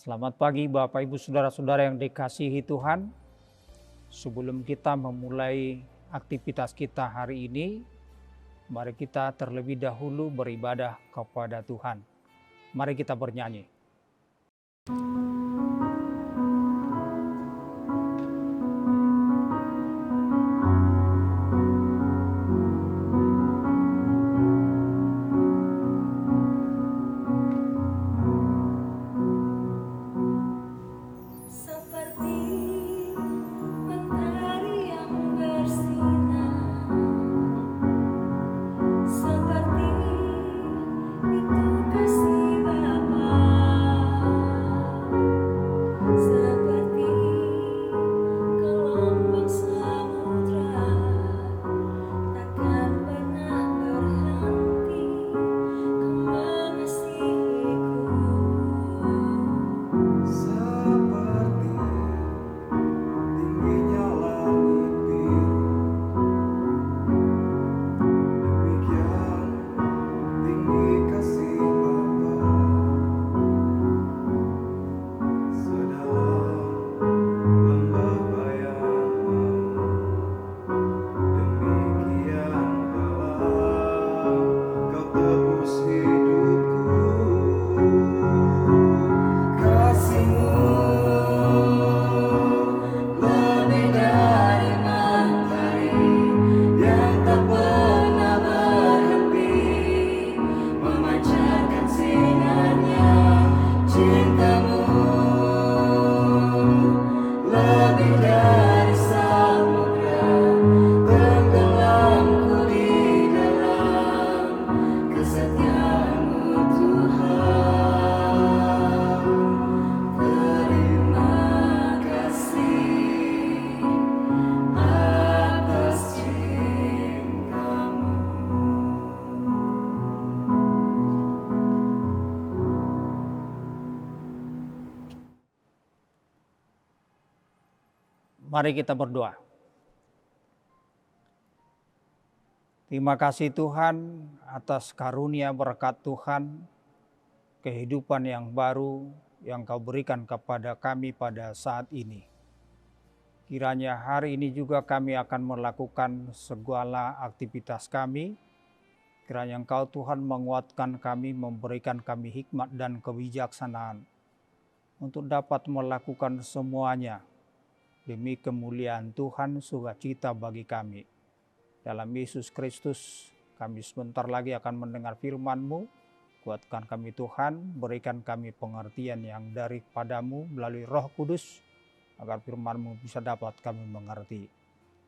Selamat pagi Bapak Ibu Saudara-saudara yang dikasihi Tuhan. Sebelum kita memulai aktivitas kita hari ini, mari kita terlebih dahulu beribadah kepada Tuhan. Mari kita bernyanyi. Mari kita berdoa. Terima kasih Tuhan atas karunia berkat Tuhan, kehidupan yang baru yang Kau berikan kepada kami pada saat ini. Kiranya hari ini juga kami akan melakukan segala aktivitas kami. Kiranya Engkau Tuhan menguatkan kami, memberikan kami hikmat dan kebijaksanaan untuk dapat melakukan semuanya demi kemuliaan Tuhan, sukacita bagi kami. Dalam Yesus Kristus, kami sebentar lagi akan mendengar firman-Mu. Kuatkan kami Tuhan, berikan kami pengertian yang daripadamu melalui Roh Kudus, agar firman-Mu bisa dapat kami mengerti.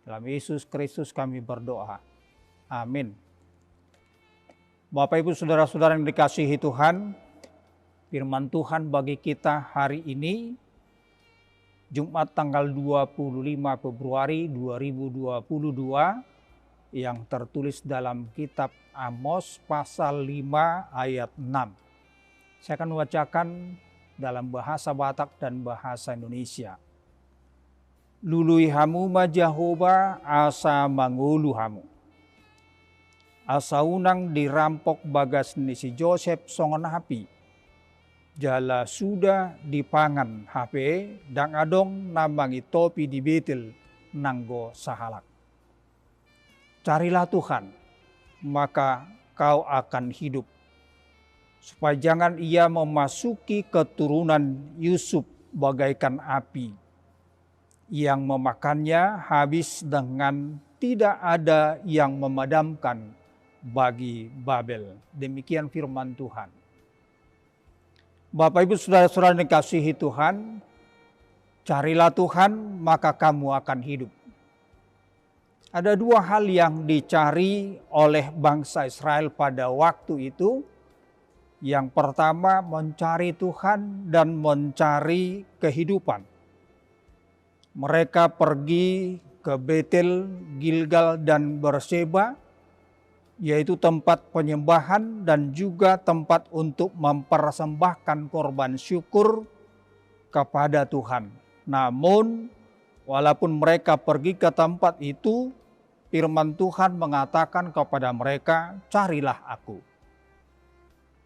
Dalam Yesus Kristus kami berdoa. Amin. Bapak Ibu Saudara-saudara yang dikasihi Tuhan, firman Tuhan bagi kita hari ini, Jumat tanggal 25 Februari 2022 yang tertulis dalam kitab Amos pasal 5 ayat 6. Saya akan membacakan dalam bahasa Batak dan bahasa Indonesia. Lului hamu majahoba asa mangulu hamu. Asa unang dirampok bagas ni si Joseph songon hapi. Jala sudah dipangan HP dan adong namangi topi di betil nanggo sahalak. Carilah Tuhan, maka kau akan hidup. Supaya jangan ia memasuki keturunan Yusuf bagaikan api, yang memakannya habis dengan tidak ada yang memadamkan bagi Babel. Demikian firman Tuhan. Bapak Ibu Saudara-saudara yang dikasihi Tuhan, carilah Tuhan maka kamu akan hidup. Ada dua hal yang dicari oleh bangsa Israel pada waktu itu. Yang pertama mencari Tuhan dan mencari kehidupan. Mereka pergi ke Betel, Gilgal dan Berseba, yaitu tempat penyembahan dan juga tempat untuk mempersembahkan korban syukur kepada Tuhan. Namun, walaupun mereka pergi ke tempat itu, firman Tuhan mengatakan kepada mereka, carilah aku.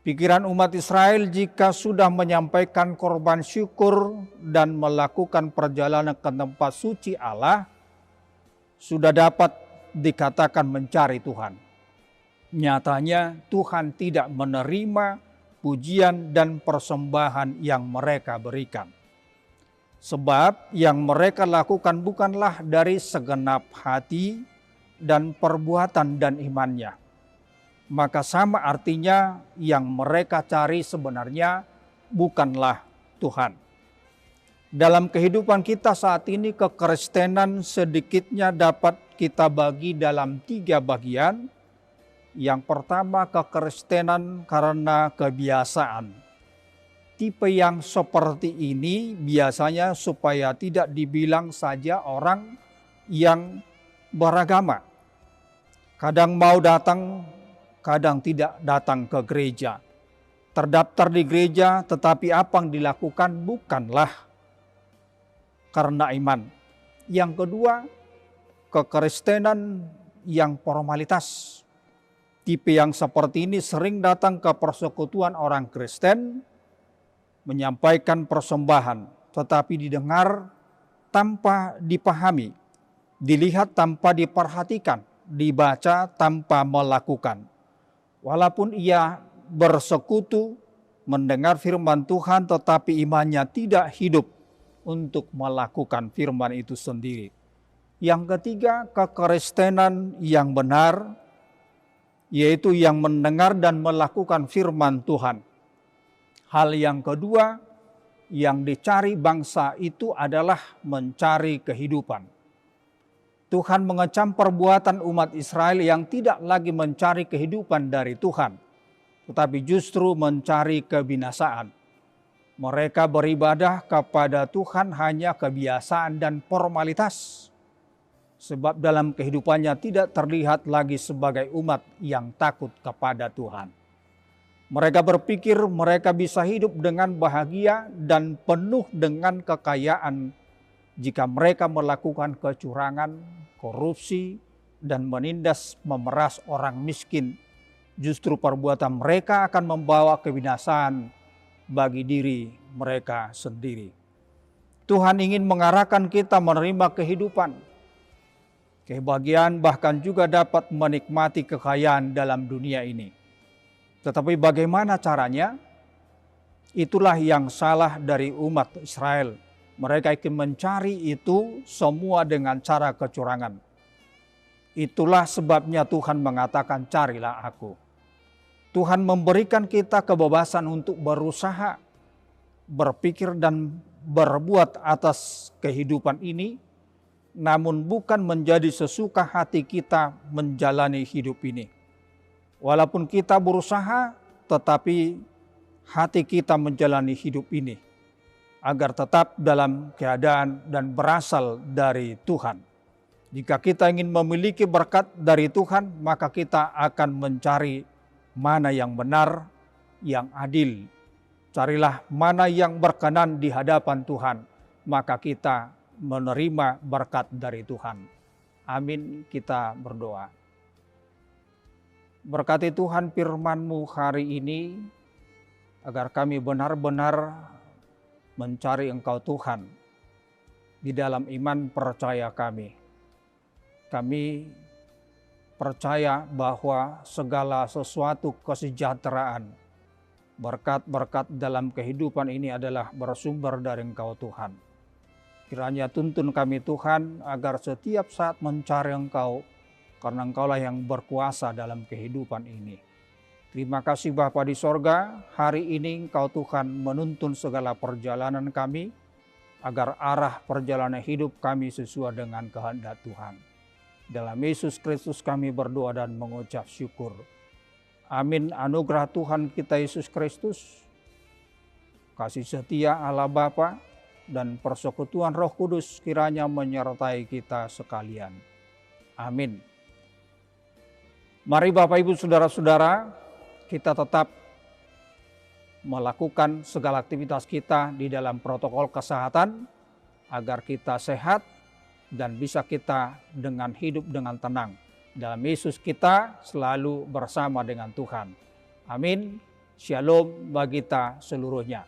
Pikiran umat Israel jika sudah menyampaikan korban syukur dan melakukan perjalanan ke tempat suci Allah, sudah dapat dikatakan mencari Tuhan. Nyatanya Tuhan tidak menerima pujian dan persembahan yang mereka berikan. Sebab yang mereka lakukan bukanlah dari segenap hati dan perbuatan dan imannya. Maka sama artinya yang mereka cari sebenarnya bukanlah Tuhan. Dalam kehidupan kita saat ini, kekristenan sedikitnya dapat kita bagi dalam 3 bagian. Yang pertama, kekristenan karena kebiasaan. Tipe yang seperti ini biasanya supaya tidak dibilang saja orang yang beragama. Kadang mau datang, kadang tidak datang ke gereja. Terdaftar di gereja, tetapi apa yang dilakukan bukanlah karena iman. Yang kedua, kekristenan yang formalitas. Tipe yang seperti ini sering datang ke persekutuan orang Kristen, menyampaikan persembahan, tetapi didengar tanpa dipahami, dilihat tanpa diperhatikan, dibaca tanpa melakukan. Walaupun ia bersekutu, mendengar firman Tuhan, tetapi imannya tidak hidup untuk melakukan firman itu sendiri. Yang ketiga, kekristenan yang benar, yaitu yang mendengar dan melakukan firman Tuhan. Hal yang kedua yang dicari bangsa itu adalah mencari kehidupan. Tuhan mengecam perbuatan umat Israel yang tidak lagi mencari kehidupan dari Tuhan, tetapi justru mencari kebinasaan. Mereka beribadah kepada Tuhan hanya kebiasaan dan formalitas, sebab dalam kehidupannya tidak terlihat lagi sebagai umat yang takut kepada Tuhan. Mereka berpikir mereka bisa hidup dengan bahagia dan penuh dengan kekayaan jika mereka melakukan kecurangan, korupsi, dan menindas memeras orang miskin. Justru perbuatan mereka akan membawa kebinasaan bagi diri mereka sendiri. Tuhan ingin mengarahkan kita menerima kehidupan, kebahagiaan, bahkan juga dapat menikmati kekayaan dalam dunia ini. Tetapi bagaimana caranya? Itulah yang salah dari umat Israel. Mereka ingin mencari itu semua dengan cara kecurangan. Itulah sebabnya Tuhan mengatakan, carilah aku. Tuhan memberikan kita kebebasan untuk berusaha, berpikir dan berbuat atas kehidupan ini, namun bukan menjadi sesuka hati kita menjalani hidup ini. Walaupun kita berusaha, tetapi hati kita menjalani hidup ini agar tetap dalam keadaan dan berasal dari Tuhan. Jika kita ingin memiliki berkat dari Tuhan, maka kita akan mencari mana yang benar, yang adil. Carilah mana yang berkenan di hadapan Tuhan, maka kita menerima berkat dari Tuhan. Amin, kita berdoa. Berkati Tuhan firman-Mu hari ini, agar kami benar-benar mencari Engkau Tuhan di dalam iman percaya kami. Kami percaya bahwa segala sesuatu kesejahteraan, berkat-berkat dalam kehidupan ini adalah bersumber dari Engkau Tuhan. Kiranya tuntun kami Tuhan agar setiap saat mencari Engkau, karena Engkaulah yang berkuasa dalam kehidupan ini. Terima kasih Bapa di sorga, hari ini Engkau Tuhan menuntun segala perjalanan kami, agar arah perjalanan hidup kami sesuai dengan kehendak Tuhan. Dalam Yesus Kristus kami berdoa dan mengucap syukur. Amin. Anugerah Tuhan kita Yesus Kristus, kasih setia Allah Bapa, dan persekutuan Roh Kudus kiranya menyertai kita sekalian. Amin. Mari Bapak Ibu Saudara-saudara, kita tetap melakukan segala aktivitas kita di dalam protokol kesehatan agar kita sehat dan bisa kita dengan hidup dengan tenang. Dalam Yesus kita selalu bersama dengan Tuhan. Amin. Shalom bagi kita seluruhnya.